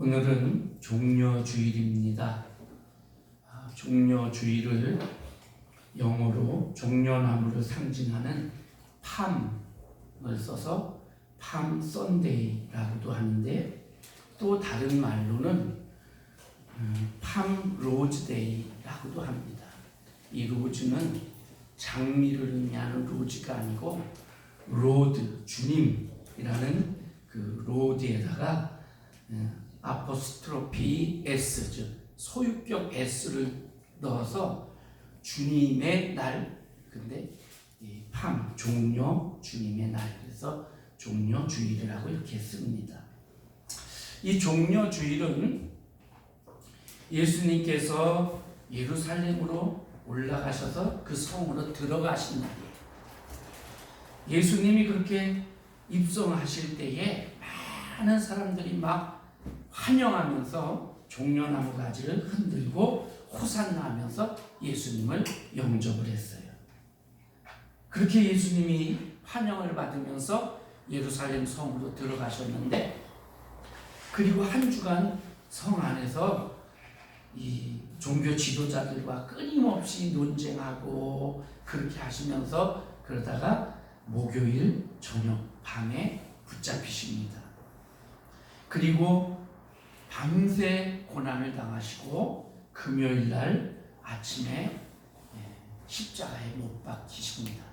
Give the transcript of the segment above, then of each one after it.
오늘은 종려주일입니다. 종려주일을 영어로 종려나무를 상징하는 팜을 써서 팜 선데이라고도 하는데, 또 다른 말로는 팜 로즈데이라고도 합니다. 이 로즈는 장미를 의미하는 로즈가 아니고 로드, 주님이라는 그 로드에다가 아포스트로피 S, 즉 소유격 S를 넣어서 주님의 날, 근데 이 팜, 종려, 주님의 날, 그래서 종려주일이라고 이렇게 씁니다. 이 종려주일은 예수님께서 예루살렘으로 올라가셔서 그 성으로 들어가신 날이에요. 예수님이 그렇게 입성하실 때에 많은 사람들이 막 환영하면서 종려나무 가지를 흔들고 호산나 하면서 예수님을 영접을 했어요. 그렇게 예수님이 환영을 받으면서 예루살렘 성으로 들어가셨는데, 그리고 한 주간 성 안에서 이 종교 지도자들과 끊임없이 논쟁하고 그렇게 하시면서 그러다가 목요일 저녁 밤에 붙잡히십니다. 그리고 밤새 고난을 당하시고 금요일 날 아침에 십자가에 못 박히십니다.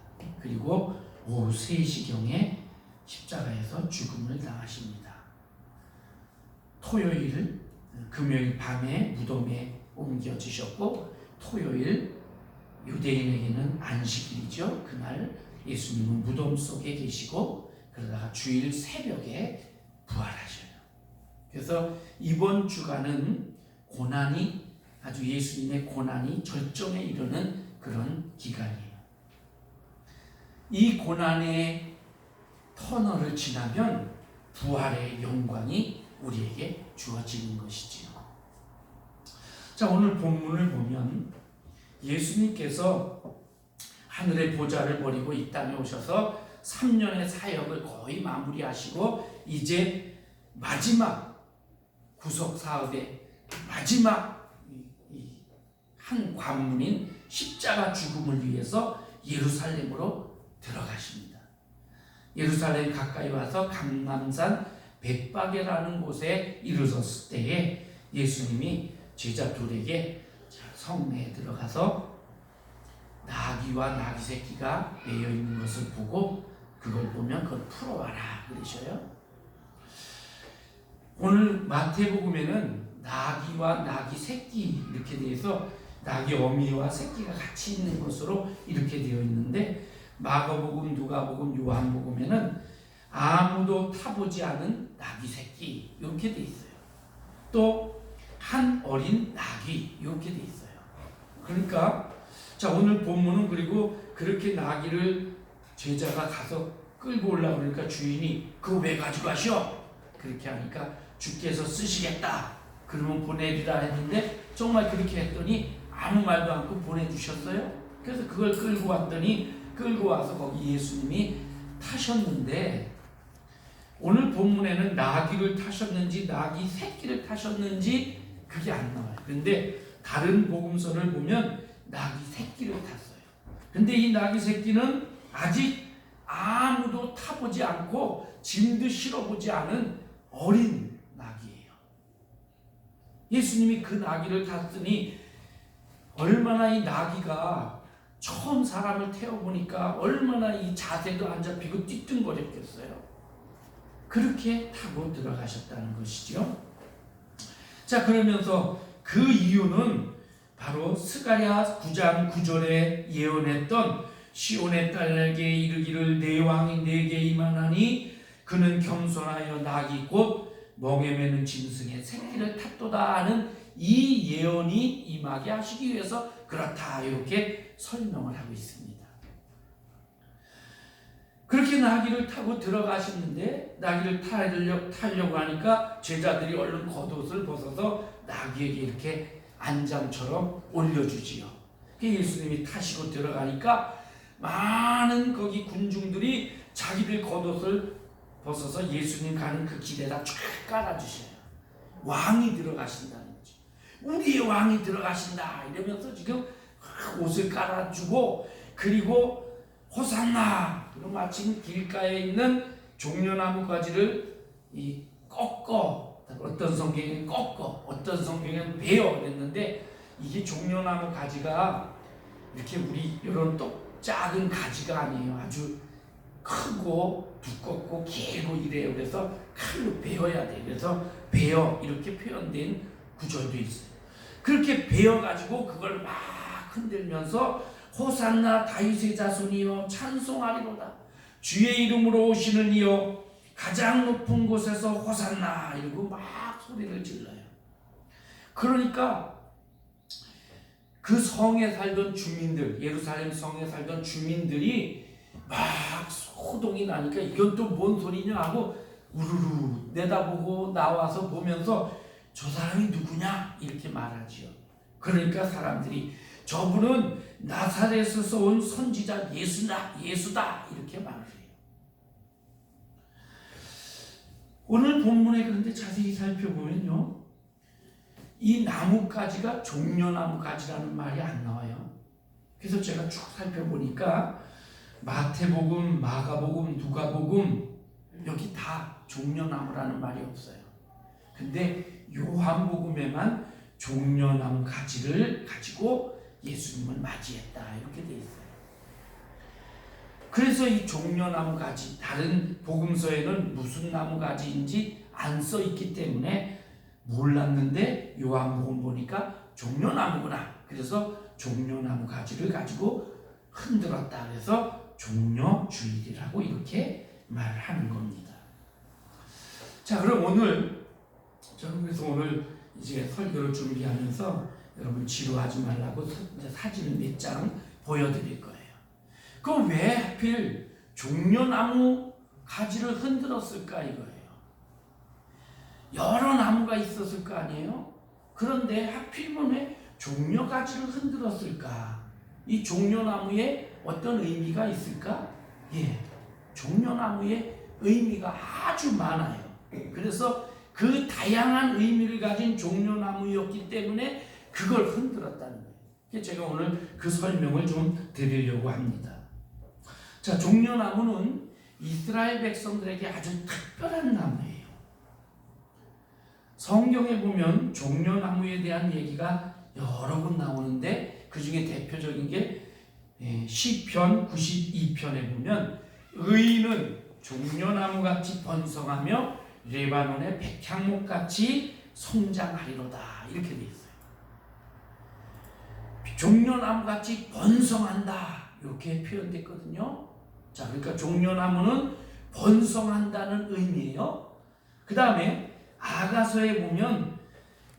그리고 오후 3시경에 십자가에서 죽음을 당하십니다. 금요일 밤에 무덤에 옮겨지셨고, 토요일 유대인에게는 안식일이죠. 그날 예수님은 무덤 속에 계시고 그러다가 주일 새벽에 부활하셔요. 그래서 이번 주간은 고난이, 아주 예수님의 고난이 절정에 이르는 그런 기간이에요. 이 고난의 터널을 지나면 부활의 영광이 우리에게 주어지는 것이지요. 자, 오늘 본문을 보면 예수님께서 하늘의 보좌를 버리고 이 땅에 오셔서 3년의 사역을 거의 마무리하시고 이제 마지막 구속 사업의 마지막 한 관문인 십자가 죽음을 위해서 예루살렘으로 들어가십니다. 예루살렘 가까이 와서 감람산 벳바게라는 곳에 이르렀을 때에 예수님이 제자 둘에게 성내에 들어가서 나귀와 나귀 새끼가 매여 있는 것을 보고 그걸 보면 그걸 풀어와라 그러셔요. 오늘 마태복음에는 나귀와 나귀 새끼 이렇게 돼서 나귀 어미와 새끼가 같이 있는 것으로 이렇게 되어 있는데, 마가복음, 누가복음, 요한복음에는 아무도 타보지 않은 나귀 새끼 이렇게 돼 있어요. 또 한 어린 나귀 이렇게 돼 있어요. 그러니까 자, 오늘 본문은 그리고 그렇게 나귀를 제자가 가서 끌고 올라 그러니까 주인이 그거 왜 가져가셔? 그렇게 하니까 주께서 쓰시겠다 그러면 보내리라 했는데, 정말 그렇게 했더니 아무 말도 않고 보내주셨어요. 그래서 그걸 끌고 왔더니 끌고 와서 거기 예수님이 타셨는데, 오늘 본문에는 나귀를 타셨는지 나귀 새끼를 타셨는지 그게 안 나와요. 그런데 다른 복음서를 보면 나귀 새끼를 탔어요. 근데 이 나귀 새끼는 아직 아무도 타보지 않고 짐도 실어보지 않은 어린 나귀예요. 예수님이 그 나귀를 탔으니 얼마나 이 나귀가 처음 사람을 태워보니까 얼마나 이 자세도 안 잡히고 띠뚱거렸겠어요. 그렇게 타고 들어가셨다는 것이죠. 자, 그러면서 그 이유는 바로 스가랴 9장 9절에 예언했던 시온의 딸에게 이르기를 내 왕이 내게 임하나니 그는 겸손하여 낙이 곧 멍에 매는 짐승의 새끼를 탔도다 하는 이 예언이 임하게 하시기 위해서 그렇다 이렇게 설명을 하고 있습니다. 그렇게 나귀를 타고 들어가시는데, 나귀를 타려고 하니까 제자들이 얼른 겉옷을 벗어서 나귀에게 이렇게 안장처럼 올려주지요. 예수님이 타시고 들어가니까 많은 거기 군중들이 자기들 겉옷을 벗어서 예수님 가는 그 길에다 쫙 깔아주셔요. 왕이 들어가신다는 거죠. 우리의 왕이 들어가신다 이러면서 지금 옷을 깔아주고, 그리고 호산나, 그리고 마침 길가에 있는 종려나무 가지를 꺾어, 어떤 성경에는 꺾어, 어떤 성경에는 베어 그랬는데, 이게 종려나무 가지가 이렇게 우리 이런 작은 가지가 아니에요. 아주 크고 두껍고 길고 이래요. 그래서 칼로 베어야 돼. 그래서 베어 이렇게 표현된 구절도 있어요. 그렇게 베어 가지고 그걸 막 흔들면서 호산나 다윗의 자손이여 찬송하리로다, 주의 이름으로 오시는 이여 가장 높은 곳에서 호산나 이러고 막 소리를 질러요. 그러니까 그 성에 살던 주민들, 예루살렘 성에 살던 주민들이 막 소동이 나니까 이건 또 뭔 소리냐 하고 우르르 내다보고 나와서 보면서 저 사람이 누구냐 이렇게 말하지요. 그러니까 사람들이 저분은 나사렛에서 온 선지자 예수다 이렇게 말을 해요. 오늘 본문에 그런데 자세히 살펴보면요, 이 나뭇가지가 종려나무가지라는 말이 안 나와요. 그래서 제가 쭉 살펴보니까 마태복음, 마가복음, 누가복음 여기 다 종려나무라는 말이 없어요. 근데 요한복음에만 종려나무 가지를 가지고 예수님을 맞이했다 이렇게 돼 있어요. 그래서 이 종려나무 가지, 다른 복음서에는 무슨 나무 가지인지 안 써 있기 때문에 몰랐는데 요한복음 보니까 종려나무구나. 그래서 종려나무 가지를 가지고 흔들었다. 그래서 종려주일이라고 이렇게 말을 하는 겁니다. 자, 그럼 저는 그래서 오늘 이제 설교를 준비하면서 여러분 지루하지 말라고 사진을 몇 장 보여드릴 거예요. 그럼 왜 하필 종려나무 가지를 흔들었을까 이거예요. 여러 나무가 있었을 거 아니에요? 그런데 하필이면 왜 종려가지를 흔들었을까? 이 종려나무에 어떤 의미가 있을까? 예, 종려나무에 의미가 아주 많아요. 그래서 그 다양한 의미를 가진 종려나무였기 때문에 그걸 흔들었다는 거예요. 제가 오늘 그 설명을 좀 드리려고 합니다. 자, 종려나무는 이스라엘 백성들에게 아주 특별한 나무예요. 성경에 보면 종려나무에 대한 얘기가 여러 번 나오는데 그 중에 대표적인 게 시편 92편에 보면 의인은 종려나무같이 번성하며 레바논의 백향목같이 성장하리로다 이렇게 되어 있어요. 종려나무같이 번성한다 이렇게 표현됐거든요. 자, 그러니까 종려나무는 번성한다는 의미예요. 그 다음에 아가서에 보면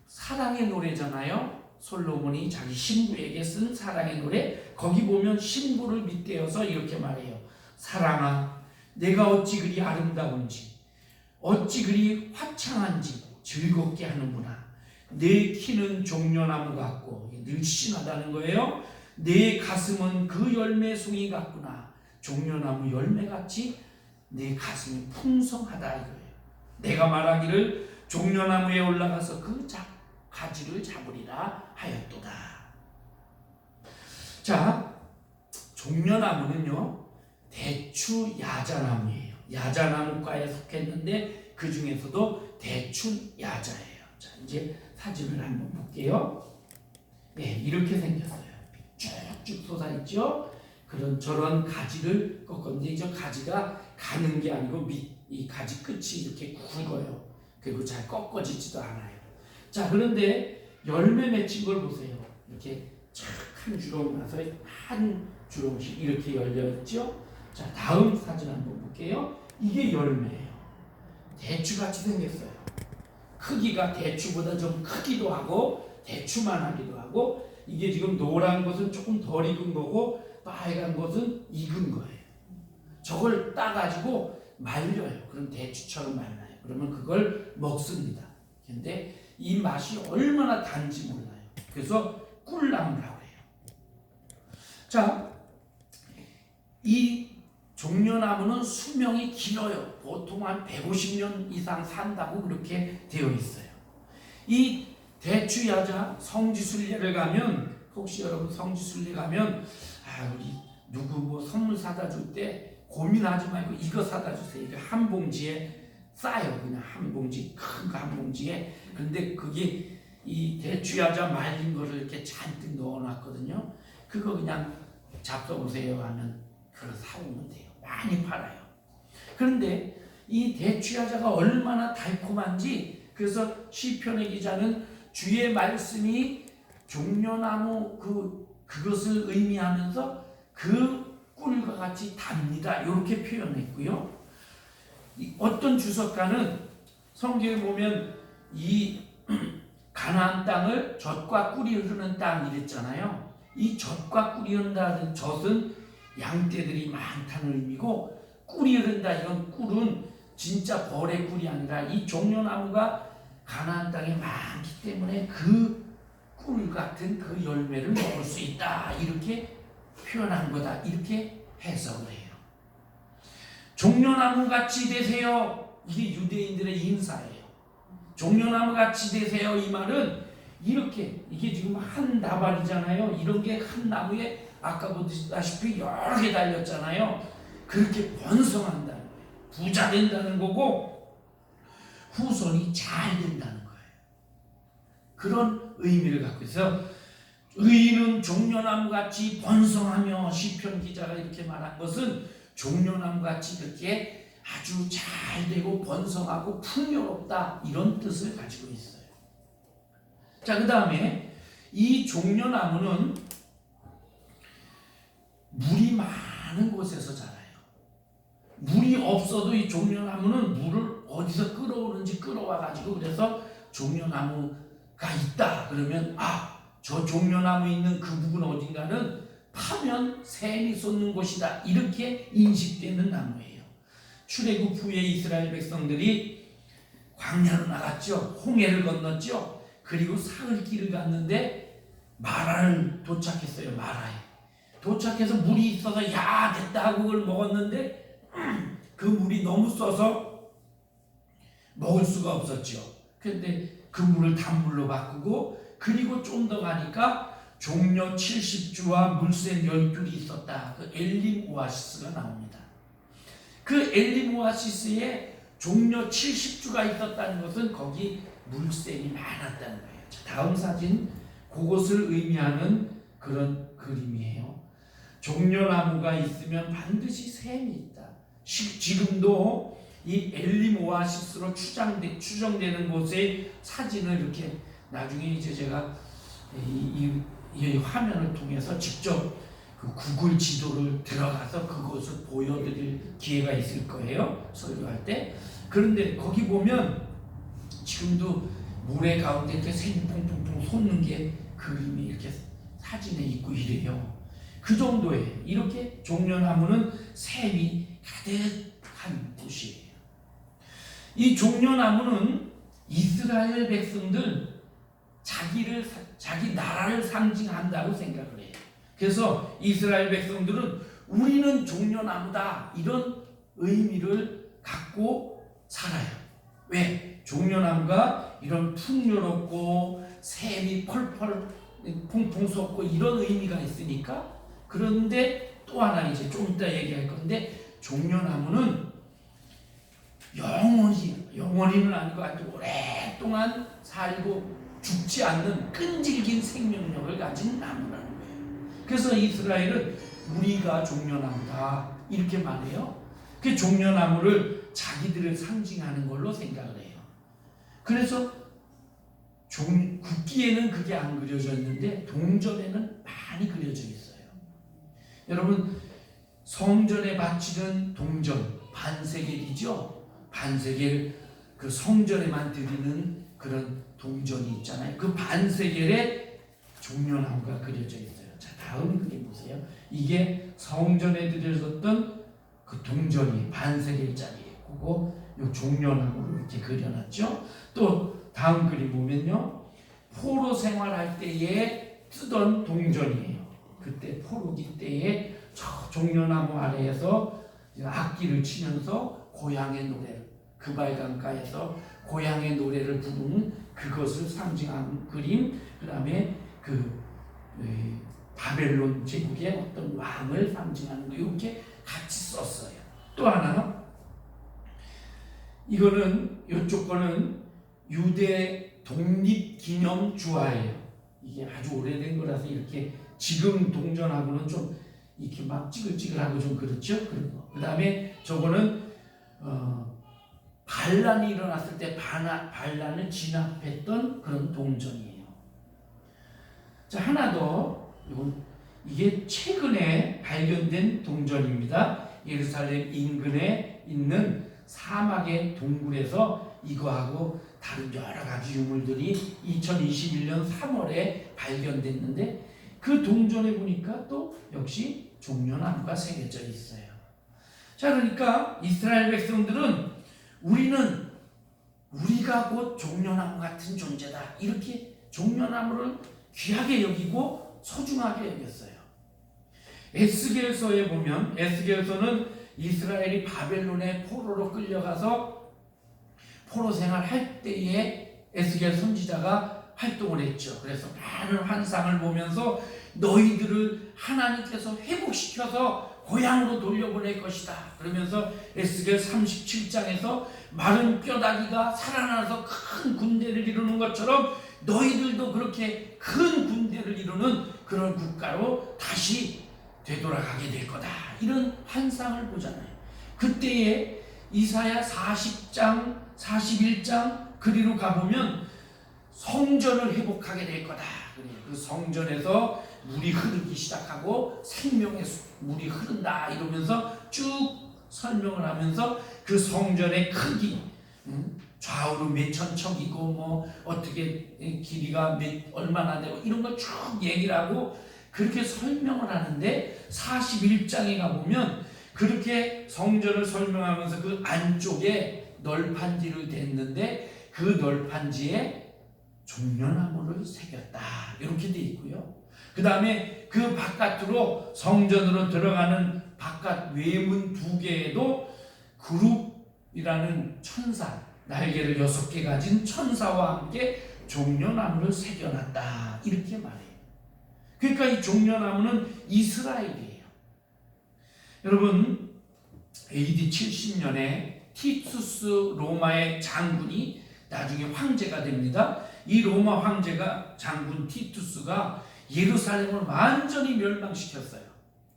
사랑의 노래잖아요. 솔로몬이 자기 신부에게 쓴 사랑의 노래, 거기 보면 신부를 밑대어서 이렇게 말해요. 사랑아, 내가 어찌 그리 아름다운지, 어찌 그리 화창한지 즐겁게 하는구나. 내 키는 종려나무 같고, 늘씬하다는 거예요. 내 가슴은 그 열매 송이 같구나. 종려나무 열매같이 내 가슴이 풍성하다 이거예요. 내가 말하기를 종려나무에 올라가서 그 가지를 잡으리라 하였도다. 자, 종려나무는요 대추 야자나무예요. 야자나무과에 속했는데 그 중에서도 대추 야자예요. 자, 이제 사진을 한번 볼게요. 네, 이렇게 생겼어요. 쭉쭉 솟아있죠. 저런 가지를 꺾었는데 저 가지가 가는 게 아니고 이 가지 끝이 이렇게 굵어요. 그리고 잘 꺾어지지도 않아요. 자, 그런데 열매 맺힌 걸 보세요. 이렇게 착한 주렁 나서 한 주렁씩 이렇게 열려있죠. 자, 다음 사진 한번 볼게요. 이게 열매예요. 대추같이 생겼어요. 크기가 대추보다 좀 크기도 하고 대추만 하기도 하고, 이게 지금 노란 것은 조금 덜 익은 거고 빨간 것은 익은 거예요. 저걸 따가지고 말려요. 그럼 대추처럼 말라요. 그러면 그걸 먹습니다. 근데 이 맛이 얼마나 단지 몰라요. 그래서 꿀나무라고 해요. 자, 이 종려나무는 수명이 길어요. 보통 한 150년 이상 산다고 그렇게 되어 있어요. 이 대추야자 성지순례를 가면, 혹시 여러분 성지순례 가면 우리 누구 뭐 선물 사다 줄 때 고민하지 말고 이거 사다 주세요. 이거 한 봉지에 싸요. 그냥 한 봉지, 큰 거 한 봉지에. 근데 그게 이 대추야자 말린 거를 이렇게 잔뜩 넣어놨거든요. 그거 그냥 잡숴보세요 하면 그거 사오면 돼요. 많이 팔아요. 그런데 이 대추야자가 얼마나 달콤한지, 그래서 시편의 기자는 주의 말씀이 종려나무 그것을 의미하면서 그 꿀과 같이 답니다. 이렇게 표현했고요. 어떤 주석가는 성경에 보면 이 가나안 땅을 젖과 꿀이 흐르는 땅 이랬잖아요. 이 젖과 꿀이 흐른다는 젖은 양떼들이 많다는 의미고, 꿀이 흐른다 이건 꿀은 진짜 벌의 꿀이 아니라 이 종려나무가 가나안 땅에 많기 때문에 그 꿀 같은 그 열매를 먹을 수 있다, 이렇게 표현한 거다, 이렇게 해석을 해요. 종려나무 같이 되세요. 이게 유대인들의 인사예요. 종려나무 같이 되세요. 이 말은 이렇게, 이게 지금 한 나발이잖아요. 이런 게 한 나무에 아까 보다시피 여러 개 달렸잖아요. 그렇게 번성한다는 거예요. 부자 된다는 거고 후손이 잘 된다는 거예요. 그런 의미를 갖고 있어요. 의인은 종려나무같이 번성하며, 시편 기자가 이렇게 말한 것은 종려나무같이 이렇게 아주 잘 되고 번성하고 풍요롭다, 이런 뜻을 가지고 있어요. 자, 그 다음에 이 종려나무는 물이 많은 곳에서 자라요. 물이 없어도 이 종려나무는 물을 어디서 끌어오는지 끌어와가지고, 그래서 종려나무가 있다 그러면 저 종려나무 있는 그 부분 어딘가는 파면 샘이 솟는 곳이다, 이렇게 인식되는 나무예요. 출애굽 후에 이스라엘 백성들이 광야로 나갔죠. 홍해를 건넜죠. 그리고 사흘길을 갔는데 마라를 도착했어요. 마라에 도착해서 물이 있어서 야 됐다 하고 그걸 먹었는데 그 물이 너무 써서 먹을 수가 없었죠. 그런데 그 물을 단물로 바꾸고, 그리고 좀 더 가니까 종려 70주와 물샘 10줄이 있었다. 그 엘림 오아시스가 나옵니다. 그 엘림 오아시스에 종려 70주가 있었다는 것은 거기 물샘이 많았다는 거예요. 자, 다음 사진, 그것을 의미하는 그런 그림이에요. 종려나무가 있으면 반드시 샘이 있다. 지금도 이 엘림 오아시스로 추정되는 곳의 사진을 이렇게 나중에 이제 제가 이 화면을 통해서 직접 그 구글 지도를 들어가서 그것을 보여드릴 기회가 있을 거예요. 설교할 때. 그런데 거기 보면 지금도 모래 가운데 이렇게 샘이 퐁퐁퐁 솟는 게 그림이 이렇게 사진에 있고 이래요. 그 정도예요. 이렇게 종려나무는 샘이 가득한 곳이에요. 이 종려나무는 이스라엘 백성들 자기 나라를 상징한다고 생각을 해요. 그래서 이스라엘 백성들은 우리는 종려나무다, 이런 의미를 갖고 살아요. 왜? 종려나무가 이런 풍요롭고 샘이 펄펄 퐁퐁 솟고 이런 의미가 있으니까. 그런데 또 하나 이제 좀 이따 얘기할 건데, 종려나무는 영원히는 아니고 아주 오랫동안 살고 죽지 않는 끈질긴 생명력을 가진 나무라는 거예요. 그래서 이스라엘은 우리가 종려나무다, 이렇게 말해요. 그 종려나무를 자기들을 상징하는 걸로 생각을 해요. 그래서 국기에는 그게 안 그려져 있는데 동전에는 많이 그려져 있어요. 여러분, 성전에 바치는 동전 반세겔이죠. 반세겔, 그 성전에만 드리는 그런 동전이 있잖아요. 그 반세겔에 종려나무가 그려져 있어요. 자, 다음 그림 보세요. 이게 성전에 드려졌던 그 동전이 반세겔짜리예요. 그거 요 종려나무로 이렇게 그려놨죠. 또 다음 그림 보면요, 포로 생활할 때에 쓰던 동전이에요. 그때 포로기 때에 저 종려나무 아래에서 악기를 치면서 고향의 노래를, 그발강가에서 고향의 노래를 부르는 그것을 상징하는 그림, 그 다음에 바벨론 제국의 어떤 왕을 상징하는 거 이렇게 같이 썼어요. 또 하나는 이거는 이쪽 거는 유대 독립기념 주화예요. 이게 아주 오래된 거라서 이렇게 지금 동전하고는 좀 이렇게 막 찌글찌글하고 좀 그렇죠. 그 다음에 저거는 반란이 일어났을 때 반란을 진압했던 그런 동전이에요. 자, 하나 더, 이게 최근에 발견된 동전입니다. 예루살렘 인근에 있는 사막의 동굴에서 이거하고 다른 여러 가지 유물들이 2021년 3월에 발견됐는데 그 동전에 보니까 또 역시 종려나무가 새겨져 있어요. 자, 그러니까 이스라엘 백성들은 우리가 곧 종려나무 같은 존재다. 이렇게 종려나무를 귀하게 여기고 소중하게 여겼어요. 에스겔서에 보면 에스겔서는 이스라엘이 바벨론의 포로로 끌려가서 포로 생활할 때에 에스겔 선지자가 활동을 했죠. 그래서 많은 환상을 보면서 너희들을 하나님께서 회복시켜서 고향으로 돌려보낼 것이다. 그러면서 에스겔 37장에서 마른 뼈다귀가 살아나서 큰 군대를 이루는 것처럼 너희들도 그렇게 큰 군대를 이루는 그런 국가로 다시 되돌아가게 될 거다. 이런 환상을 보잖아요. 그때에 이사야 40장, 41장 그리로 가보면 성전을 회복하게 될 거다. 그 성전에서 물이 흐르기 시작하고 생명의 물이 흐른다 이러면서 쭉 설명을 하면서 그 성전의 크기, 좌우로 몇천 척이고 뭐 어떻게 길이가 얼마나 되고 이런 걸 쭉 얘기를 하고 그렇게 설명을 하는데 41장에 가보면 그렇게 성전을 설명하면서 그 안쪽에 널판지를 댔는데 그 널판지에 종려나무를 새겼다 이렇게 돼 있고요. 그 다음에 그 바깥으로 성전으로 들어가는 바깥 외문 2개에도 그룹이라는 천사, 날개를 6개 가진 천사와 함께 종려나무를 새겨놨다 이렇게 말해요. 그러니까 이 종려나무는 이스라엘이에요. 여러분 AD 70년에 티투스 로마의 장군이 나중에 황제가 됩니다. 이 로마 황제가 장군 티투스가 예루살렘을 완전히 멸망시켰어요.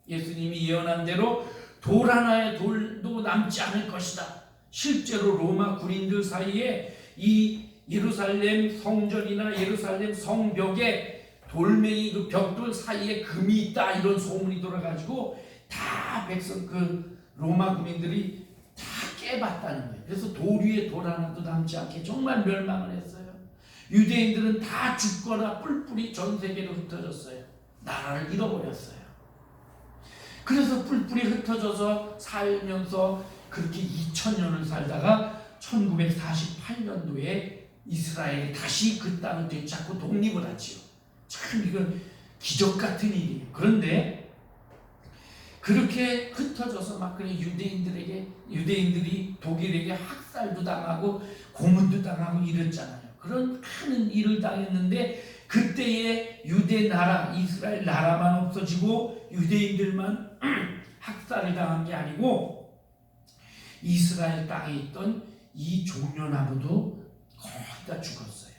예수님이 예언한 대로 돌 하나의 돌도 남지 않을 것이다. 실제로 로마 군인들 사이에 이 예루살렘 성전이나 예루살렘 성벽에 돌멩이 그 벽돌 사이에 금이 있다 이런 소문이 돌아가지고 다 백성 그 로마 군인들이 다 깨봤다는 거예요. 그래서 돌 위에 돌 하나도 남지 않게 정말 멸망을 했어요. 유대인들은 다 죽거나 뿔뿔이 전 세계로 흩어졌어요. 나라를 잃어버렸어요. 그래서 뿔뿔이 흩어져서 살면서 그렇게 2000년을 살다가 1948년도에 이스라엘이 다시 그 땅을 되찾고 독립을 하지요. 참 이건 기적 같은 일이에요. 그런데 그렇게 흩어져서 막 그래 유대인들이 독일에게 학살도 당하고 고문도 당하고 이랬잖아요. 그런 큰 일을 당했는데 그때의 유대 나라 이스라엘 나라만 없어지고 유대인들만 학살을 당한 게 아니고 이스라엘 땅에 있던 이 종려나무도 거의 다 죽었어요.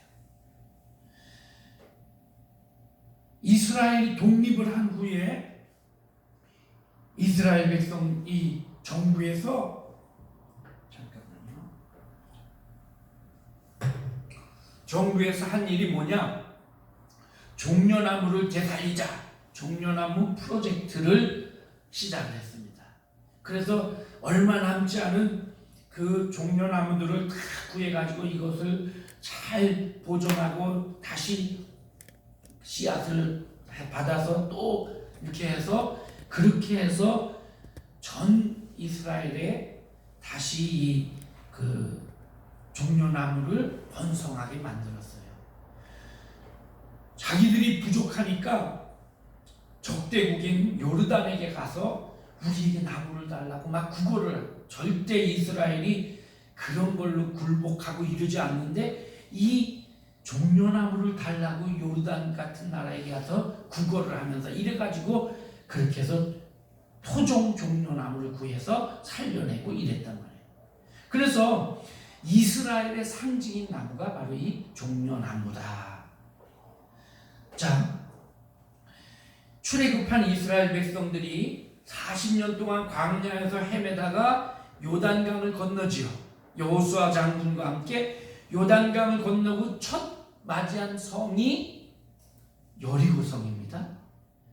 이스라엘이 독립을 한 후에 이스라엘 백성 이 정부에서 정부에서 한 일이 뭐냐? 종려나무를 되살리자. 종려나무 프로젝트를 시작을 했습니다. 그래서 얼마 남지 않은 그 종려나무들을 다 구해가지고 이것을 잘 보존하고 다시 씨앗을 받아서 또 이렇게 해서 그렇게 해서 전 이스라엘에 다시 그 종려나무를 번성하게 만들었어요. 자기들이 부족하니까 적대국인 요르단에게 가서 우리에게 나무를 달라고 막 구걸을 절대 이스라엘이 그런 걸로 굴복하고 이러지 않는데 이 종려나무를 달라고 요르단 같은 나라에 가서 구걸을 하면서 이래가지고 그렇게 해서 토종 종려나무를 구해서 살려내고 이랬단 말이에요. 그래서 이스라엘의 상징인 나무가 바로 이 종려나무다. 자, 출애굽한 이스라엘 백성들이 40년 동안 광야에서 헤매다가 요단강을 건너지요. 여호수아 장군과 함께 요단강을 건너고 첫 맞이한 성이 여리고성입니다.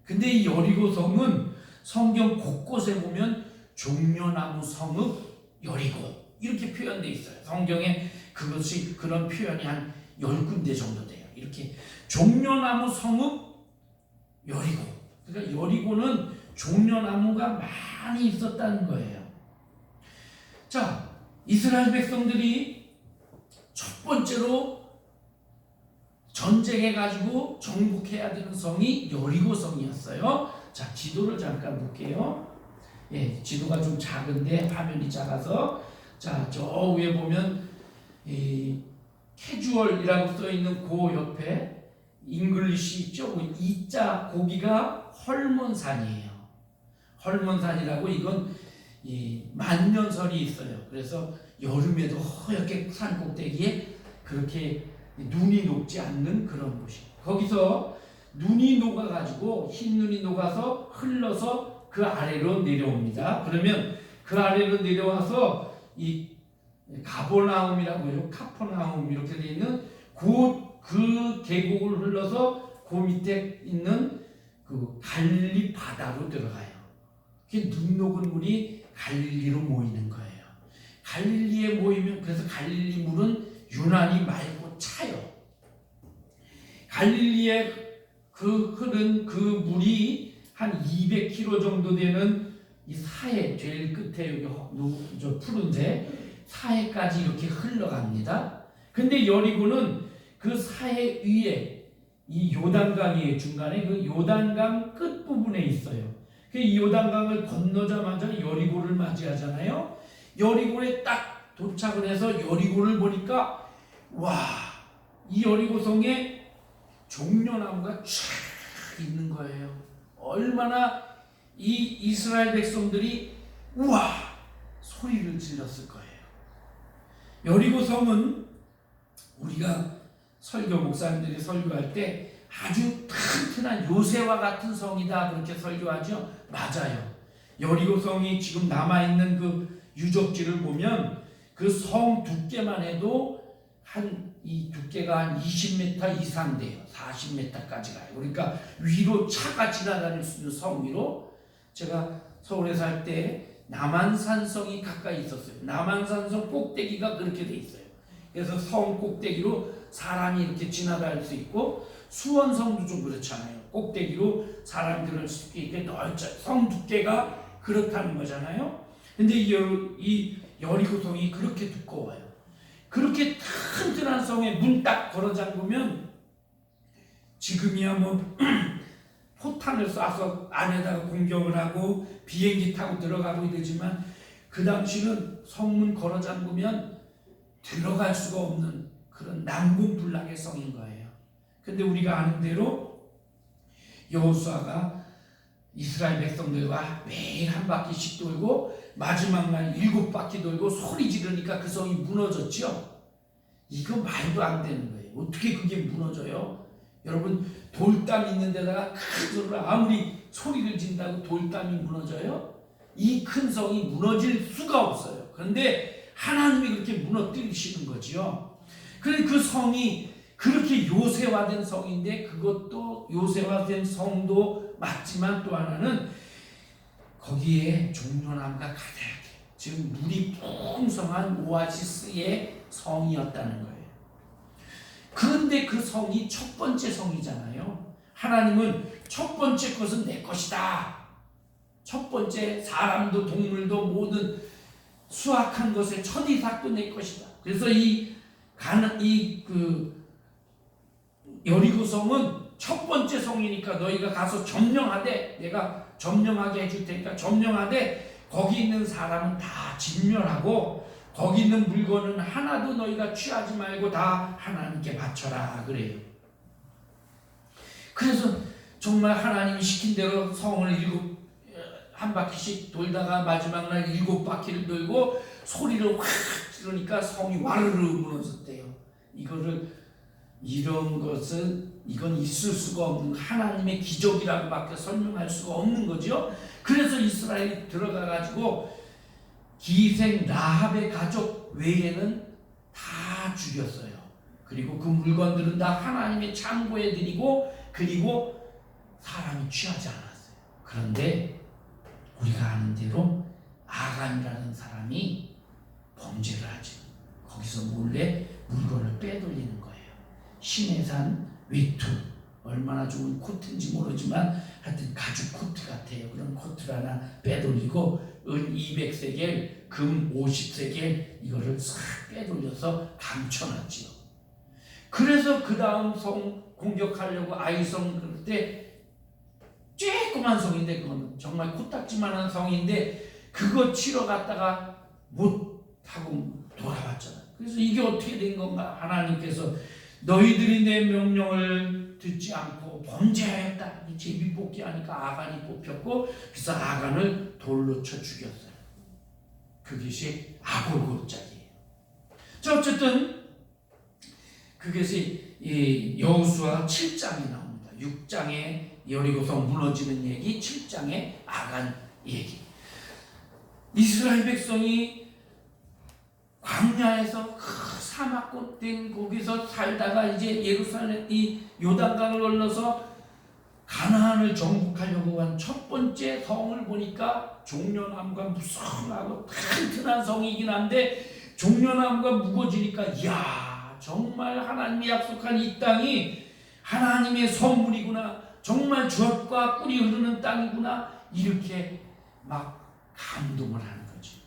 근데 이 여리고성은 성경 곳곳에 보면 종려나무 성읍 여리고 이렇게 표현되어 있어요. 성경에 그것이 그런 표현이 한 10군데 정도 돼요. 이렇게 종려나무 성읍 여리고. 그러니까 여리고는 종려나무가 많이 있었다는 거예요. 자, 이스라엘 백성들이 첫 번째로 전쟁해가지고 정복해야 되는 성이 여리고성이었어요. 자, 지도를 잠깐 볼게요. 예, 지도가 좀 작은데 화면이 작아서, 자, 저 위에 보면 이 캐주얼이라고 써 있는 그 옆에 잉글리시 있죠? 이자 고기가 헐몬산이에요. 헐몬산이라고 이건 이 만년설이 있어요. 그래서 여름에도 허옇게 산 꼭대기에 그렇게 눈이 녹지 않는 그런 곳이. 거기서 눈이 녹아가지고 흰 눈이 녹아서 흘러서 그 아래로 내려옵니다. 그러면 그 아래로 내려와서 이 가버나움이라고 해요. 카퍼나움 이렇게 돼 있는 그 계곡을 흘러서 그 밑에 있는 그 갈릴리 바다로 들어가요. 그게 눈 녹은 물이 갈릴리로 모이는 거예요. 갈릴리에 모이면 그래서 갈릴리 물은 유난히 맑고 차요. 갈릴리에 그 흐른 그 물이 한 200km 정도 되는 이 사해 제일 끝에 여기 저 푸른색 사해까지 이렇게 흘러갑니다. 근데 여리고는 그 사해 위에 이 요단강의 중간에 그 요단강 끝 부분에 있어요. 이 요단강을 건너자마자 여리고를 맞이하잖아요. 여리고에 딱 도착을 해서 여리고를 보니까 와, 이 여리고성에 종려나무가 쫙 있는 거예요. 얼마나 이 이스라엘 백성들이 우와 소리를 질렀을 거예요. 여리고성은 우리가 설교 목사님들이 설교할 때 아주 튼튼한 요새와 같은 성이다 그렇게 설교하죠. 맞아요. 여리고성이 지금 남아있는 그 유적지를 보면 그 성 두께만 해도 이 두께가 한 20m 이상 돼요. 40m까지 가요. 그러니까 위로 차가 지나다닐 수 있는 성 위로. 제가 서울에 살 때 남한산성이 가까이 있었어요. 남한산성 꼭대기가 그렇게 돼 있어요. 그래서 성 꼭대기로 사람이 이렇게 지나갈 수 있고, 수원성도 좀 그렇잖아요. 꼭대기로 사람이 들을 수 있게 넓죠. 성 두께가 그렇다는 거잖아요. 근데 이 여리고성이 그렇게 두꺼워요. 그렇게 튼튼한 성에 문 딱 걸어 잠그면 지금이야 뭐 포탄을 쏴서 안에다가 공격을 하고 비행기 타고 들어가고 이러지만 그 당시는 성문 걸어 잠그면 들어갈 수가 없는 그런 난공불락의 성인 거예요. 근데 우리가 아는 대로 여호수아가 이스라엘 백성들과 매일 한 바퀴씩 돌고 마지막 날 7바퀴 돌고 소리 지르니까 그 성이 무너졌죠. 이거 말도 안 되는 거예요. 어떻게 그게 무너져요? 여러분, 돌담 있는 데다가 큰 소리를 아무리 소리를 진다고 돌담이 무너져요? 이 큰 성이 무너질 수가 없어요. 그런데 하나님이 그렇게 무너뜨리시는 거지요. 그래서 그 성이 그렇게 요새화된 성인데, 그것도 요새화된 성도 맞지만 또 하나는 거기에 종려나무가 가득해. 지금 물이 풍성한 오아시스의 성이었다는 거예요. 그런데 그 성이 첫 번째 성이잖아요. 하나님은 첫 번째 것은 내 것이다. 첫 번째 사람도 동물도 모든 수확한 것의 첫 이삭도 내 것이다. 그래서 여리고성은 첫 번째 성이니까 너희가 가서 점령하되, 내가 점령하게 해줄 테니까 점령하되, 거기 있는 사람은 다 진멸하고 거기 있는 물건은 하나도 너희가 취하지 말고 다 하나님께 바쳐라 그래요. 그래서 정말 하나님이 시킨 대로 성을 한 바퀴씩 돌다가 마지막 날 7바퀴를 돌고 소리를 확 지르니까 성이 와르르 무너졌대요. 이건 있을 수가 없는 하나님의 기적이라고밖에 설명할 수가 없는 거죠. 그래서 이스라엘이 들어가 가지고 기생 라합의 가족 외에는 다 죽였어요. 그리고 그 물건들은 다 하나님의 창고에 드리고, 그리고 사람이 취하지 않았어요. 그런데 우리가 아는 대로 아간이라는 사람이 범죄를 하죠. 거기서 몰래 물건을 빼돌리는 거예요. 시내산 외투, 얼마나 좋은 코트인지 모르지만 하여튼 가죽 코트 같아요. 그런 코트를 하나 빼돌리고 은 200세겔, 금 50세겔 이거를 싹 빼돌려서 감춰놨지요. 그래서 그 다음 성 공격하려고 아이성 그럴 때 쬐끄만 성인데, 그건 정말 코딱지만한 성인데 그거 치러 갔다가 못하고 돌아왔잖아요. 그래서 이게 어떻게 된 건가? 하나님께서 너희들이 내 명령을 듣지 않고 범죄하였다. 제비 뽑기하니까 아간이 뽑혔고, 그래서 아간을 돌로 쳐 죽였어요. 그것이 아골골짜기예요. 자, 어쨌든 그것이 여호수아 7장에 나옵니다. 6장에 여리고성 무너지는 얘기, 7장에 아간 얘기. 이스라엘 백성이 광야에서 사막꽃 된 거기서 살다가 이제 예루살렘 이 요단강을 건너서 가나안을 정복하려고 한 첫 번째 성을 보니까 종려나무가 무성하고 튼튼한 성이긴 한데 종려나무가 무거워지니까 이야, 정말 하나님이 약속한 이 땅이 하나님의 선물이구나, 정말 젖과 꿀이 흐르는 땅이구나, 이렇게 막 감동을 하는 거죠.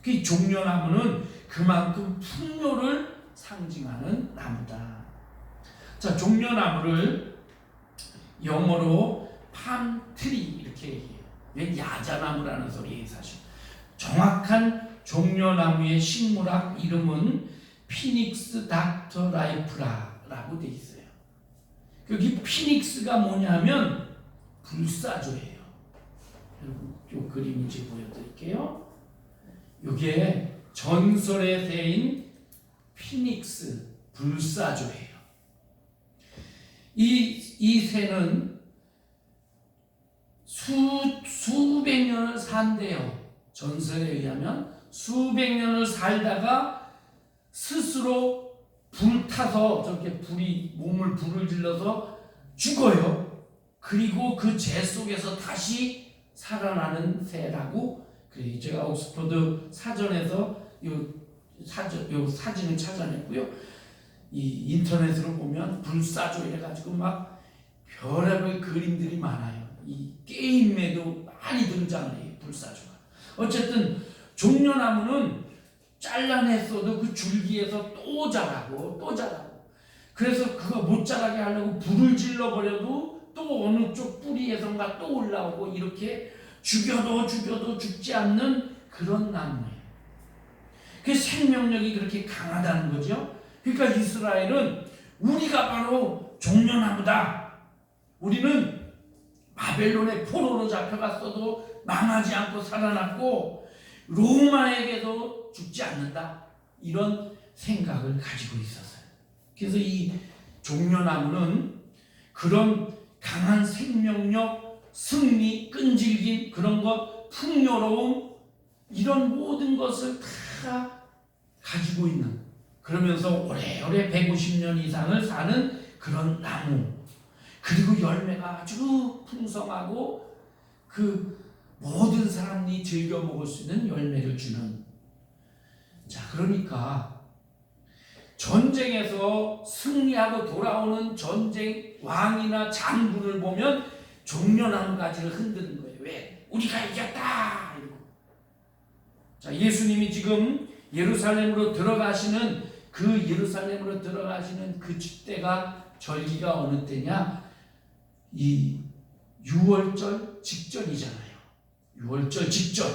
그 종려나무는 그만큼 풍요를 상징하는 나무다. 자, 종려나무를 영어로 팜트리 이렇게 얘기해요. 왜 야자나무라는 소리예요, 사실. 정확한 종려나무의 식물학 이름은 피닉스 닥터 라이프라라고 돼 있어요. 여기 피닉스가 뭐냐면 불사조예요. 여러분, 이 그림 이제 보여드릴게요. 이게 전설의 새인 피닉스 불사조예요. 이 새는 수백 년을 산대요. 전설에 의하면 수백 년을 살다가 스스로 불타서 저렇게 몸을 불을 질러서 죽어요. 그리고 그 재 속에서 다시 살아나는 새라고 그래요. 제가 옥스퍼드 사전에서 요 사진을 찾아냈고요. 이 인터넷으로 보면 불사조 해가지고 막 별의별 그림들이 많아요. 이 게임에도 많이 등장을 해요, 불사조가. 어쨌든 종려나무는 잘라냈어도 그 줄기에서 또 자라고 또 자라고, 그래서 그거 못 자라게 하려고 불을 질러버려도 또 어느 쪽 뿌리에선가 또 올라오고, 이렇게 죽여도 죽지 않는 그런 나무예요. 그 생명력이 그렇게 강하다는 거죠. 그러니까 이스라엘은 우리가 바로 종려나무다. 우리는 바벨론의 포로로 잡혀갔어도 망하지 않고 살아났고 로마에게도 죽지 않는다. 이런 생각을 가지고 있었어요. 그래서 이 종려나무는 그런 강한 생명력, 승리, 끈질긴 그런 것, 풍요로움, 이런 모든 것을 다 가지고 있는, 그러면서 오래오래 150년 이상을 사는 그런 나무, 그리고 열매가 아주 풍성하고 그 모든 사람이 즐겨 먹을 수 있는 열매를 주는. 자, 그러니까 전쟁에서 승리하고 돌아오는 전쟁 왕이나 장군을 보면 종려나무 가지를 흔드는 거예요. 왜? 우리가 이겼다! 이러고. 자, 예수님이 지금 예루살렘으로 들어가시는 그 때가, 절기가 어느 때냐? 이 6월절 직전이잖아요. 6월절 직전.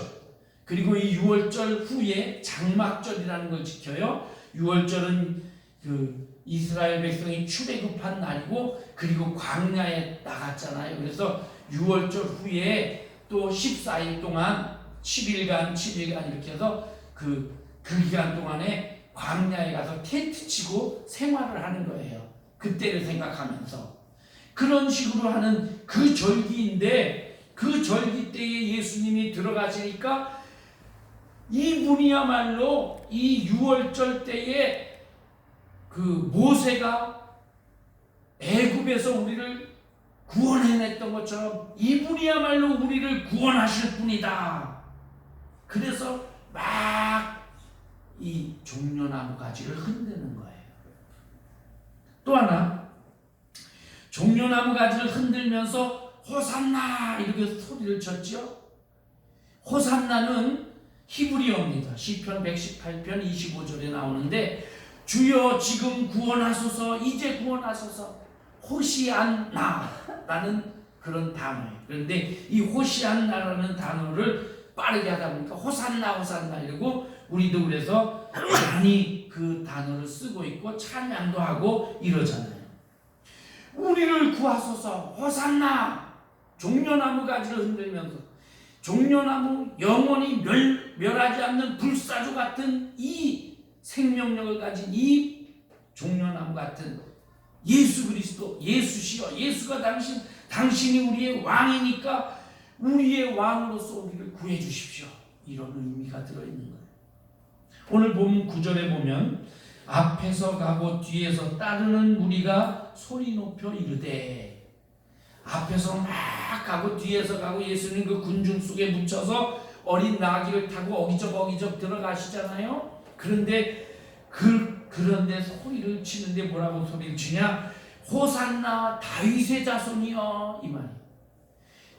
그리고 이 유월절 후에 장막절이라는 걸 지켜요. 유월절은 그 이스라엘 백성이 출애굽한 날이고, 그리고 광야에 나갔잖아요. 그래서 유월절 후에 또 14일 동안 10일간 이렇게 해서 그 기간 동안에 광야에 가서 텐트 치고 생활을 하는 거예요. 그때를 생각하면서. 그런 식으로 하는 그 절기인데, 그 절기 때에 예수님이 들어가시니까 이분이야말로 이 유월절 때에 그 모세가 애굽에서 우리를 구원해냈던 것처럼 이분이야말로 우리를 구원하실 분이다. 그래서 막 이 종려나무 가지를 흔드는 거예요. 또 하나, 종려나무 가지를 흔들면서 호산나 이렇게 소리를 쳤죠. 호산나는 히브리어입니다. 시편 118편 25절에 나오는데, 주여 지금 구원하소서, 이제 구원하소서, 호시안나라는 그런 단어예요. 그런데 이 호시안나라는 단어를 빠르게 하다 보니까 호산나 이러고, 우리도 그래서 많이 그 단어를 쓰고 있고 찬양도 하고 이러잖아요. 우리를 구하소서, 호산나. 종려나무 가지를 흔들면서, 종려나무 영원히 멸하지 않는 불사조 같은 이 생명력을 가진 이 종려나무 같은 예수 그리스도, 예수시여, 예수가 당신이 우리의 왕이니까 우리의 왕으로서 우리를 구해 주십시오. 이런 의미가 들어있는 거예요. 오늘 본 9절에 보면 앞에서 가고 뒤에서 따르는 무리가 소리 높여 이르되, 앞에서 막 가고 뒤에서 가고, 예수님 그 군중 속에 묻혀서 어린 나귀를 타고 어기적 들어가시잖아요. 그런데 그런데 소리를 치는데 뭐라고 소리를 치냐? 호산나 다윗의 자손이여, 이 말이에요.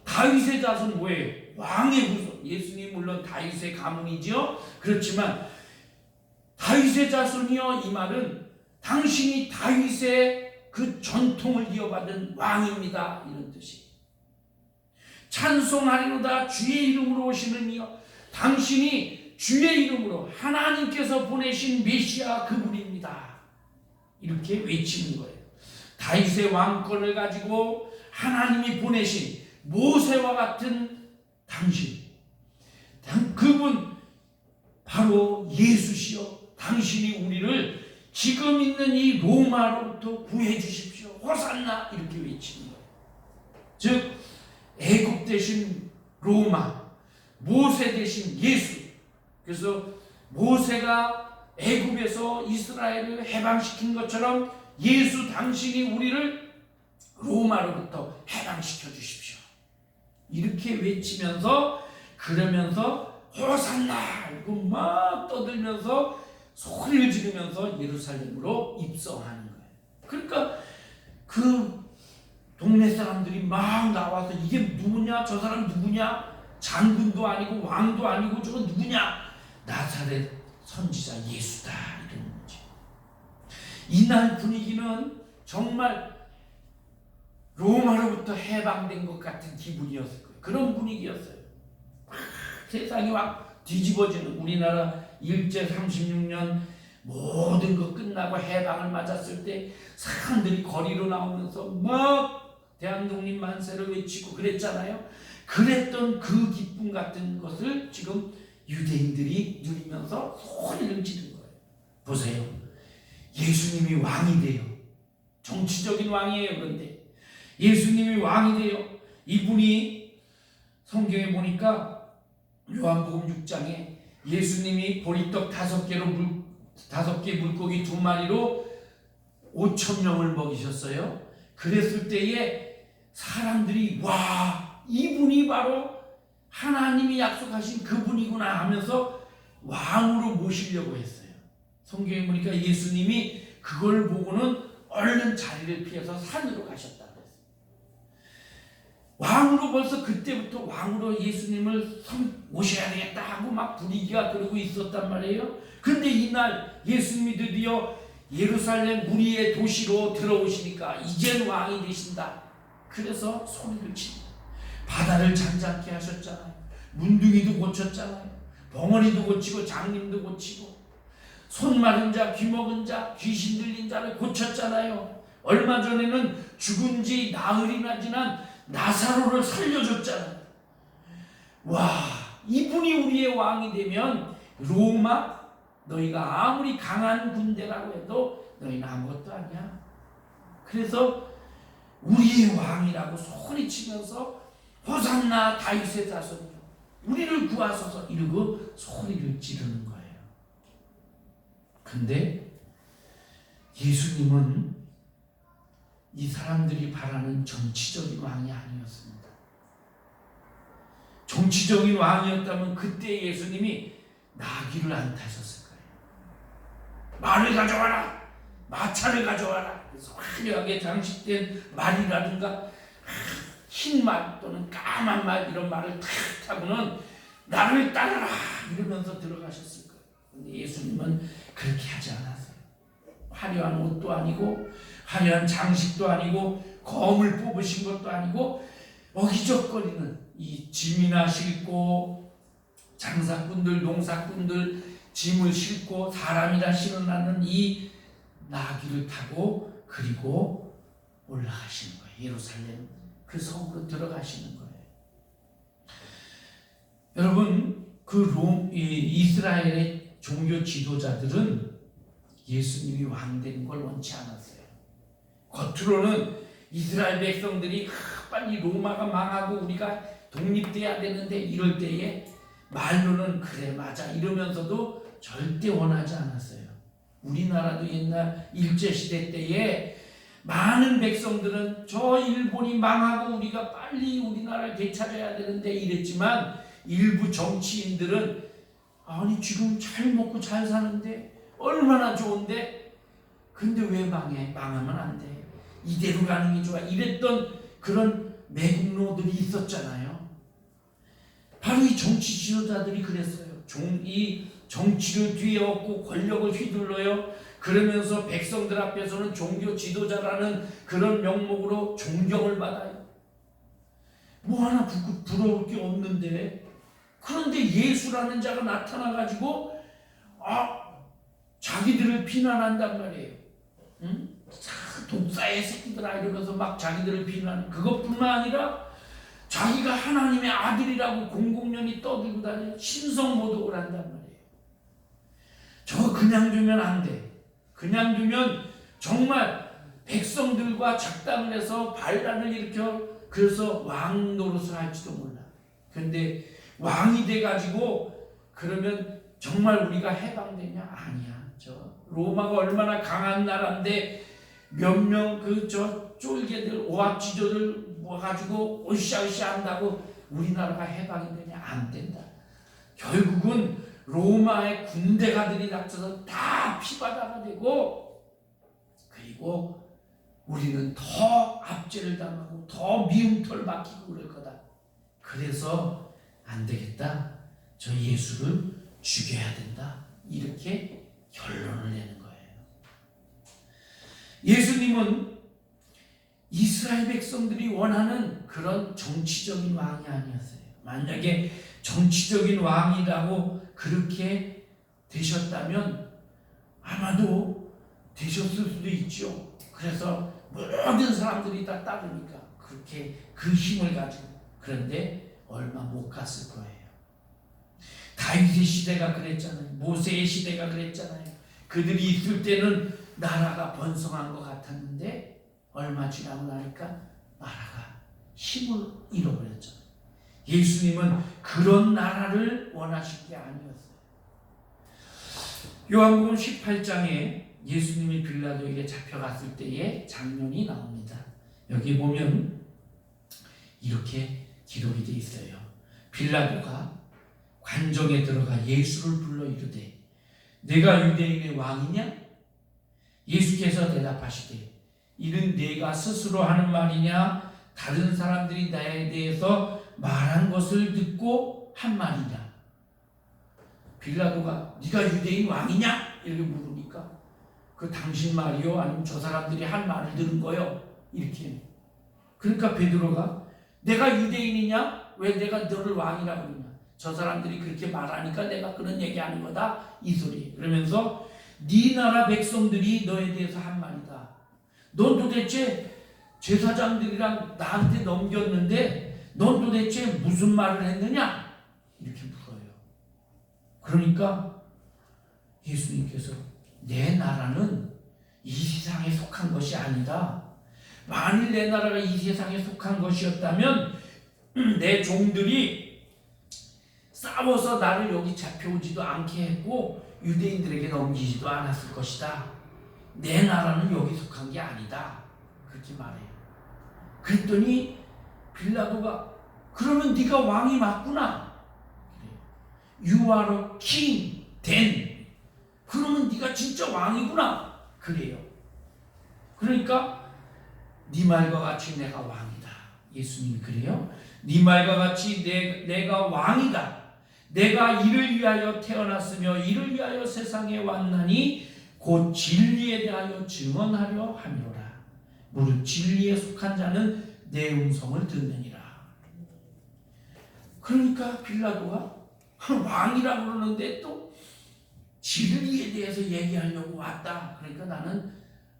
다윗의 자손 뭐예요? 왕의 후손. 예수님 물론 다윗의 가문이죠. 그렇지만 다윗의 자손이여, 이 말은 당신이 다윗의 그 전통을 이어받은 왕입니다, 이런 뜻이에요. 찬송하리로다 주의 이름으로 오시는 이여, 당신이 주의 이름으로 하나님께서 보내신 메시아 그분입니다, 이렇게 외치는 거예요. 다윗의 왕권을 가지고 하나님이 보내신 모세와 같은 당신, 그분 바로 예수시여, 당신이 우리를 지금 있는 이 로마로부터 구해 주십시오, 호산나, 이렇게 외치는 거예요. 즉 애굽 대신 로마, 모세 대신 예수. 그래서 모세가 애굽에서 이스라엘을 해방시킨 것처럼 예수 당신이 우리를 로마로부터 해방시켜 주십시오, 이렇게 외치면서, 그러면서 호산나 이러고 막 떠들면서 소리를 지르면서 예루살렘으로 입성하는 거예요. 그러니까 그 동네 사람들이 막 나와서 이게 누구냐, 저 사람 누구냐, 장군도 아니고 왕도 아니고 저거 누구냐, 나사렛 선지자 예수다, 이런 거지. 이날 분위기는 정말 로마로부터 해방된 것 같은 기분이었을 거예요. 그런 분위기였어요. 세상이 막 뒤집어지는, 우리나라 일제 36년 모든 거 끝나고 해방을 맞았을 때 사람들이 거리로 나오면서 막 대한독립 만세를 외치고 그랬잖아요. 그랬던 그 기쁨 같은 것을 지금 유대인들이 누리면서 소리를 지른 거예요. 보세요, 예수님이 왕이 돼요. 정치적인 왕이에요. 그런데 예수님이 왕이 돼요. 이분이 성경에 보니까 요한복음 6장에 예수님이 보리떡 5개 물고기 2마리로 5,000명을 먹이셨어요. 그랬을 때에 사람들이 와, 이분이 바로 하나님이 약속하신 그분이구나 하면서 왕으로 모시려고 했어요. 성경에 보니까 예수님이 그걸 보고는 얼른 자리를 피해서 산으로 가셨다 그랬어요. 왕으로 벌써 그때부터 왕으로 예수님을 모셔야 되겠다 하고 막 분위기가 그러고 있었단 말이에요. 그런데 이날 예수님이 드디어 예루살렘 우리의 도시로 들어오시니까 이젠 왕이 되신다. 그래서 소리를 칩니다. 바다를 잔잔케 하셨잖아요. 문둥이도 고쳤잖아요. 벙어리도 고치고 장님도 고치고 손 마른 자, 귀 먹은 자, 귀신 들린 자를 고쳤잖아요. 얼마 전에는 죽은 지 나흘이나 지난 나사로를 살려줬잖아요. 와, 이분이 우리의 왕이 되면 로마, 너희가 아무리 강한 군대라고 해도 너희는 아무것도 아니야. 그래서 우리의 왕이라고 소리치면서 호산나 다윗의 자손이요 우리를 구하소서 이러고 소리를 지르는 거예요. 근데 예수님은 이 사람들이 바라는 정치적인 왕이 아니었습니다. 정치적인 왕이었다면 그때 예수님이 나귀를 안 타셨을 거예요. 말을 가져와라, 마차를 가져와라. 그래서 화려하게 장식된 말이라든가 흰 말 또는 까만 말 이런 말을 탁 타고는 나를 따르라 이러면서 들어가셨을 거예요. 근데 예수님은 그렇게 하지 않았어요. 화려한 옷도 아니고 화려한 장식도 아니고 검을 뽑으신 것도 아니고 어기적거리는 이 짐이나 싣고 장사꾼들 농사꾼들 짐을 싣고 사람이나 실어나는 이 나귀를 타고 그리고 올라가시는 거예요. 예루살렘 그 성으로 들어가시는 거예요. 여러분 이스라엘의 종교 지도자들은 예수님이 왕되는 걸 원치 않았어요. 겉으로는 이스라엘 백성들이 빨리 로마가 망하고 우리가 독립돼야 되는데 이럴 때에 말로는 그래 맞아 이러면서도 절대 원하지 않았어요. 우리나라도 옛날 일제시대 때에 많은 백성들은 저 일본이 망하고 우리가 빨리 우리나라를 되찾아야 되는데 이랬지만 일부 정치인들은 아니 지금 잘 먹고 잘 사는데 얼마나 좋은데 근데 왜 망해? 망하면 안 돼. 이대로 가는 게 좋아. 이랬던 그런 매국노들이 있었잖아요. 바로 이 정치 지도자들이 그랬어요. 이 정치를 뒤에 얻고 권력을 휘둘러요. 그러면서 백성들 앞에서는 종교 지도자라는 그런 명목으로 존경을 받아요. 뭐 하나 부러울 게 없는데 그런데 예수라는 자가 나타나가지고 자기들을 비난한단 말이에요. 응? 독사의 새끼들아 이러면서 막 자기들을 비난하는 그것뿐만 아니라 자기가 하나님의 아들이라고 공공연히 떠들고 다니는 신성모독을 한단 말이에요. 저거 그냥 두면 안 돼. 그냥 두면 정말 백성들과 작당을 해서 반란을 일으켜 그래서 왕 노릇을 할지도 몰라. 그런데 왕이 돼가지고 그러면 정말 우리가 해방되냐? 아니야. 저 로마가 얼마나 강한 나라인데 몇 명 쫄개들 오합지졸을 모아가지고 으쌰으쌰 한다고 우리나라가 해방이 되냐? 안 된다. 결국은 로마의 군대가 들이닥쳐서 다 피바다가 되고 그리고 우리는 더 압제를 당하고 더 미움털 막히고 그럴 거다. 그래서 안 되겠다. 저 예수를 죽여야 된다. 이렇게 결론을 내는 거예요. 예수님은 이스라엘 백성들이 원하는 그런 정치적인 왕이 아니었어요. 만약에 정치적인 왕이라고 그렇게 되셨다면 아마도 되셨을 수도 있죠. 그래서 모든 사람들이 다 따르니까 그렇게 그 힘을 가지고 그런데 얼마 못 갔을 거예요. 다윗의 시대가 그랬잖아요. 모세의 시대가 그랬잖아요. 그들이 있을 때는 나라가 번성한 것 같았는데 얼마 지나고 나니까 나라가 힘을 잃어버렸잖아요. 예수님은 그런 나라를 원하신 게 아니었어요. 요한복음 18장에 예수님이 빌라도에게 잡혀갔을 때의 장면이 나옵니다. 여기 보면 이렇게 기록이 되어 있어요. 빌라도가 관정에 들어가 예수를 불러 이르되 내가 유대인의 왕이냐? 예수께서 대답하시되 이는 네가 스스로 하는 말이냐 다른 사람들이 나에 대해서 말한 것을 듣고 한 말이냐? 빌라도가 네가 유대인 왕이냐? 이렇게 물으니까 그 당신 말이요? 아니면 저 사람들이 한 말을 들은 거요? 이렇게. 그러니까 베드로가 내가 유대인이냐? 왜 내가 너를 왕이라고 그러냐? 저 사람들이 그렇게 말하니까 내가 그런 얘기하는 거다 이 소리. 그러면서 네 나라 백성들이 너에 대해서 한 말이다. 넌 도대체 제사장들이랑 나한테 넘겼는데 넌 도대체 무슨 말을 했느냐? 이렇게 물어요. 그러니까 예수님께서 내 나라는 이 세상에 속한 것이 아니다. 만일 내 나라가 이 세상에 속한 것이었다면 내 종들이 싸워서 나를 여기 잡혀오지도 않게 했고 유대인들에게 넘기지도 않았을 것이다. 내 나라는 여기 속한 게 아니다. 그렇게 말해요. 그랬더니 빌라도가 그러면 네가 왕이 맞구나. You are a king then. 그러면 네가 진짜 왕이구나. 그래요. 그러니까 네 말과 같이 내가 왕이다. 예수님이 그래요. 네 말과 같이 내가 왕이다. 내가 이를 위하여 태어났으며 이를 위하여 세상에 왔나니 곧 진리에 대하여 증언하려 함이로라. 무릇 진리에 속한 자는 내 음성을 듣느니라. 그러니까 빌라도가 왕이라고 그러는데 또 진리에 대해서 얘기하려고 왔다. 그러니까 나는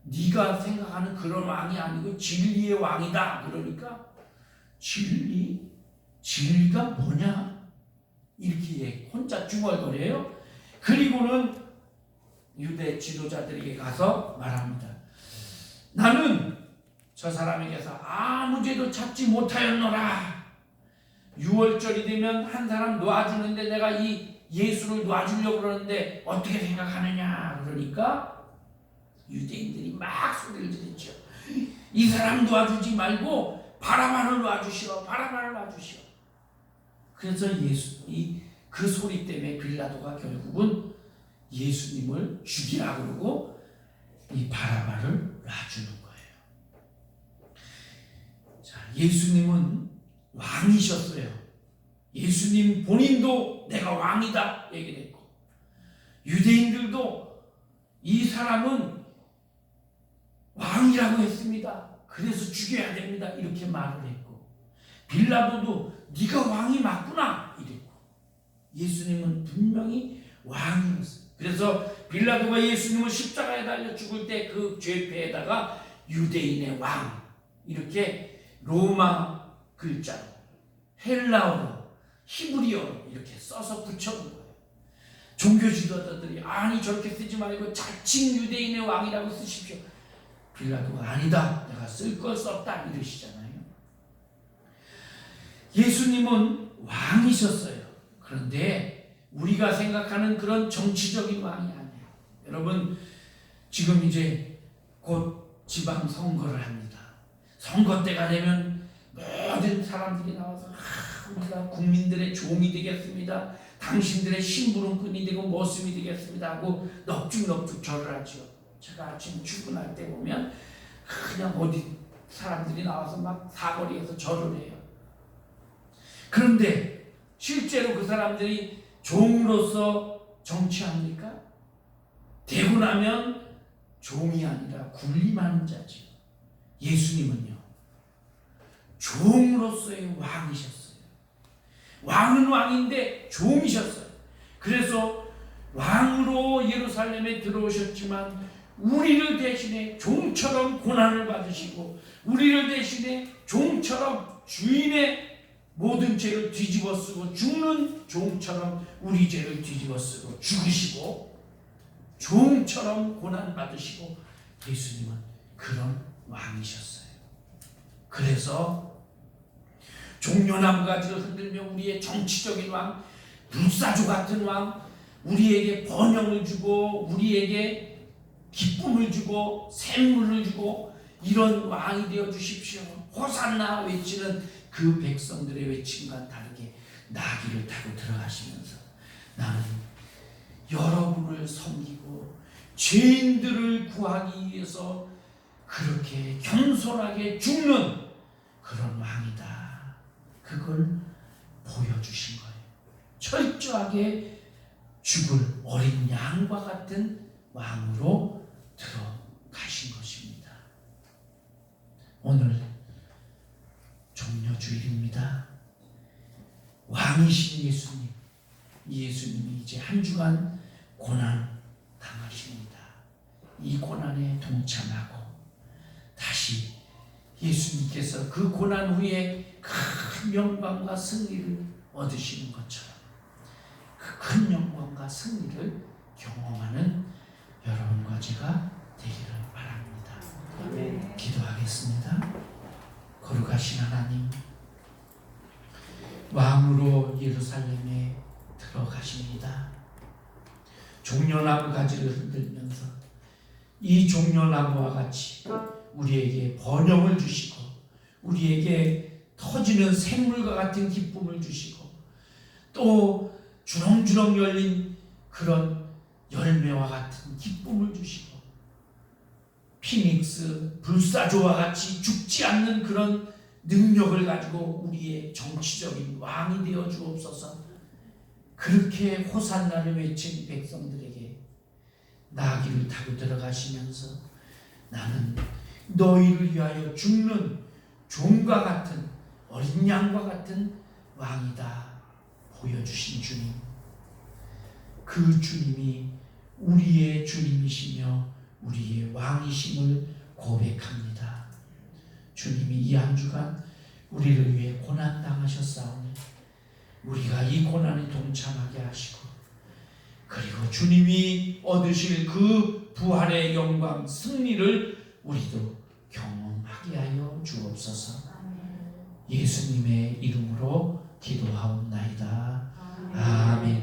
네가 생각하는 그런 왕이 아니고 진리의 왕이다. 그러니까 진리가 뭐냐? 이렇게 혼자 중얼거려요. 그리고는 유대 지도자들에게 가서 말합니다. 나는 저 사람에게서 아무 죄도 찾지 못하였노라. 6월절이 되면 한 사람 놔주는데 내가 이 예수를 놔주려고 그러는데 어떻게 생각하느냐? 그러니까 유대인들이 막 소리를 지르죠. 이 사람 놔주지 말고 바라바를 놔주시오. 바라바를 놔주시오. 그래서 그 소리 때문에 빌라도가 결국은 예수님을 죽이라 그러고 이 바라바를 놔주는 거예요. 자, 예수님은 왕이셨어요. 예수님 본인도 내가 왕이다 얘기를 했고 유대인들도 이 사람은 왕이라고 했습니다. 그래서 죽여야 됩니다. 이렇게 말을 했고 빌라도도 네가 왕이 맞구나 이랬고 예수님은 분명히 왕이었어요. 그래서 빌라도가 예수님을 십자가에 달려 죽을 때 그 죄패에다가 유대인의 왕 이렇게 로마 글자로 헬라어로 히브리어로 이렇게 써서 붙여놓은 거예요. 종교 지도자들이 아니 저렇게 쓰지 말고 자칭 유대인의 왕이라고 쓰십시오. 빌라도가 아니다. 내가 쓸 걸 썼다 이러시잖아요. 예수님은 왕이셨어요. 그런데 우리가 생각하는 그런 정치적인 왕이 아니에요. 여러분 지금 이제 곧 지방 선거를 합니다. 선거 때가 되면 모든 사람들이 나와서 우리가 국민들의 종이 되겠습니다. 당신들의 심부름꾼이 되고 모습이 되겠습니다 하고 넙죽넙죽 절을 하죠. 제가 아침 출근할 때 보면 그냥 어디 사람들이 나와서 막 사거리에서 절을 해요. 그런데 실제로 그 사람들이 종으로서 정치합니까? 되고 나면 종이 아니라 군림하는 자죠. 예수님은요 종으로서의 왕이셨어요. 왕은 왕인데 종이셨어요. 그래서 왕으로 예루살렘에 들어오셨지만 우리를 대신에 종처럼 고난을 받으시고 우리를 대신에 종처럼 주인의 모든 죄를 뒤집어 쓰고 죽는 종처럼 우리 죄를 뒤집어 쓰고 죽으시고 종처럼 고난 받으시고 예수님은 그런 왕이셨어요. 그래서 종려나무가지를 흔들며 우리의 정치적인 왕, 불사조 같은 왕, 우리에게 번영을 주고 우리에게 기쁨을 주고 샘물을 주고 이런 왕이 되어 주십시오. 호산나 외치는 그 백성들의 외침과 다르게 나귀를 타고 들어가시면서 나는 여러분을 섬기고 죄인들을 구하기 위해서 그렇게 겸손하게 죽는 그런 왕이다. 그걸 보여주신 거예요. 철저하게 죽을 어린 양과 같은 왕으로 들어가신 것입니다. 오늘 종려주일입니다. 왕이신 예수님, 예수님이 이제 한 주간 고난 당하십니다. 이 고난에 동참하고 다시 예수님께서 그 고난 후에 큰 영광과 승리를 얻으시는 것처럼 그 큰 영광과 승리를 경험하는 여러분과 제가 되기를 바랍니다. 아멘. 기도하겠습니다. 거룩하신 하나님, 왕으로 예루살렘에 들어가십니다. 종려나무 가지를 흔들면서 이 종려나무와 같이 우리에게 번영을 주시고 우리에게 터지는 샘물과 같은 기쁨을 주시고 또 주렁주렁 열린 그런 열매와 같은 기쁨을 주시고 피닉스 불사조와 같이 죽지 않는 그런 능력을 가지고 우리의 정치적인 왕이 되어 주옵소서. 그렇게 호산나를 외친 백성들에게 나귀를 타고 들어가시면서 나는 너희를 위하여 죽는 종과 같은 어린 양과 같은 왕이다 보여주신 주님, 그 주님이 우리의 주님이시며 우리의 왕이심을 고백합니다. 주님이 이 한 주간 우리를 위해 고난 당하셨사오니 우리가 이 고난에 동참하게 하시고 그리고 주님이 얻으실 그 부활의 영광 승리를 우리도 경험하게 하여 주옵소서. 예수님의 이름으로 기도하옵나이다. 아멘.